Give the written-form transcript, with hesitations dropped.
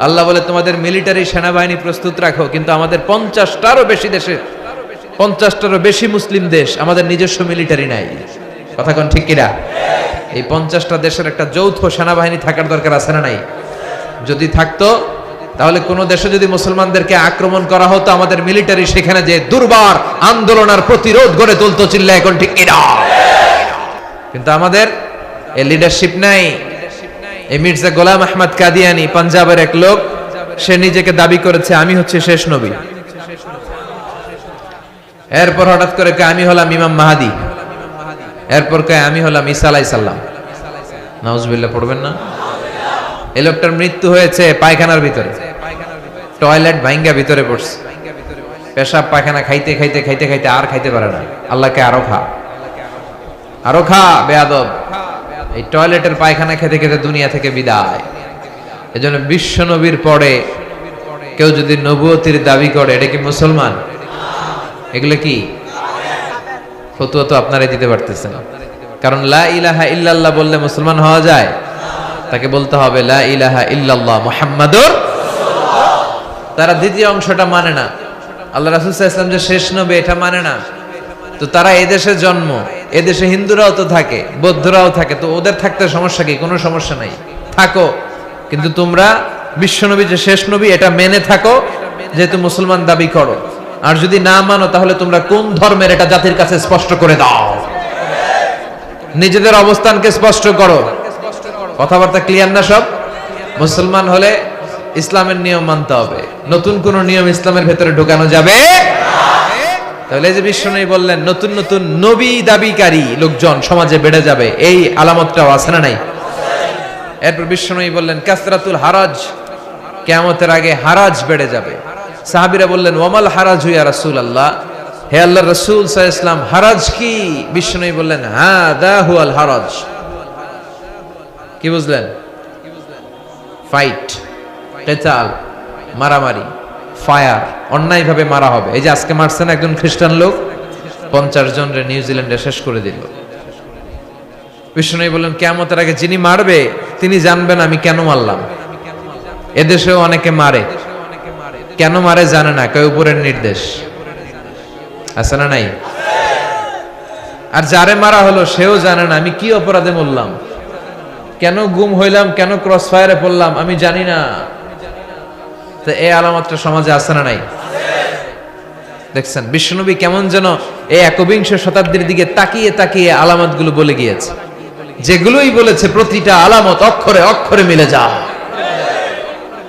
আল্লাহ বলে তোমাদের মিলিটারি সেনাবাহিনী প্রস্তুত রাখো, কিন্তু আমাদের 50টারও বেশি মুসলিম দেশ, আমাদের নিজস্ব মিলিটারি নাই। কথা কোন ঠিক কিনা? এই 50টা দেশের একটা যৌথ সেনাবাহিনী থাকার দরকার আছে না নাই? যদি থাকতো তাহলে কোন দেশে যদি মুসলমানদেরকে আক্রমণ করা হতো, আমাদের মিলিটারি সেখানে যে দুর্বার আন্দোলন আর প্রতিরোধ গড়ে তুলতো। চিল্লা এখন ঠিক কিনা? কিন্তু আমাদের এই লিডারশিপ নাই। এই মির্জা গোলাম আহমদ কাদিয়ানি, পাঞ্জাবের এক লোক, সে নিজেকে দাবি করেছে আমি হচ্ছে শেষ নবী। এরপর হঠাৎ করে কয় আমি হলাম ইমাম মাহাদি, এরপর কয় আমি হলাম ঈসা আলাইহিস সালাম। নাউজুবিল্লাহ পড়বেন না? এই লোকটার মৃত্যু হয়েছে পায়খানার ভিতরে, টয়লেট ভাঙ্গা ভিতরে পড়ছে, পেশাব পায়খানা খাইতে খাইতে খাইতে খাইতে আর খাইতে পারে না। আল্লাহকে আরো খা বেয়াদব। এই টয়লেটের পায়খানা খেতে খেতে দুনিয়া থেকে বিদায়। এজন্য বিশ্ব নবীর পরে কেউ যদি নবুয়তির দাবি করে, এটা কি মুসলমান? এগুলো কি ফতোয়া? তো আপনারাই দিতে পারতেছেন, কারণ লা ইলাহা ইল্লাল্লাহ বললে মুসলমান হওয়া যায়? তাকে বলতে হবে লা ইলাহা ইল্লাল্লাহ মুহাম্মাদুর রাসূলুল্লাহ। তারা দ্বিতীয় অংশটা মানে না, আল্লাহ রাসূল সাল্লাল্লাহু আলাইহি ওয়াসাল্লাম যে শেষ নবী এটা মানে না। তো তারা এদেশে জন্ম, এদেশে হিন্দুরাও তো থাকে, বৌদ্ধরাও থাকে, তো ওদের থাকতে সমস্যা কি? কোনো সমস্যা নাই, থাকো, কিন্তু তোমরা বিশ্বনবী যে শেষ নবী এটা মেনে থাকো, যেহেতু মুসলমান দাবি করো। আর যদি না মানো তাহলে তোমরা কোন ধর্মের এটা জাতির কাছে স্পষ্ট করে দাও, নিজেদের অবস্থানকে স্পষ্ট করো। কথাবার্তা ক্লিয়ার না সব? মুসলমান হলে ইসলামের নিয়ম মানতে হবে, নতুন কোন নিয়ম ইসলামের ভেতরে ঢোকানো যাবে না। তাহলে যে বিশ্বনবী বললেন নতুন নতুন নবী দাবিকারী লোকজন সমাজে বেড়ে যাবে, এই আলামতটাও আছে না নাই? এরপর বিশ্বনবী বললেন কাসরাতুল হারাজ, কিয়ামতের আগে হারাজ বেড়ে যাবে। সাহাবীরা বললেন ওয়ামাল হারাজু ইয়া রাসূলুল্লাহ, হে আল্লাহর রাসূল সাল্লাল্লাহু আলাইহি ওয়াসাল্লাম হারাজ কি? বিশ্বনবী বললেন হাদা হুয়াল হারাজ। কি বুঝলেন? ফাইট, কিতাল, মারামারি, ফায়ার, অন্যায়ভাবে মারা হবে। এই যে আজকে মারছেন একজন খ্রিস্টান লোক, 50 জনরে নিউজিল্যান্ডে শেষ করে দিল। বিশ্বনবী বললেন কিয়ামতের আগে যিনি মারবে তিনি জানবেন আমি কেন মারলাম। এদেশেও অনেকে মারে, কেন মারে জানে না, কেউ উপরের নির্দেশ আছে না নাই? আর যারে মারা হলো সেও জানে না আমি কি অপরাধে মরলাম, কেন গুম হইলাম, কেন ক্রস ফায়ারে পড়লাম, আমি জানি না। তো এই আলামতটা সমাজে আছে না নাই? দেখছেন বিশ্বনবী কেমন যেন এই 21 শতাব্দীর দিকে তাকিয়ে তাকিয়ে আলামতগুলো বলে গিয়েছে। যেগুলোই বলেছে প্রতিটা আলামত অক্ষরে অক্ষরে মিলে যায়।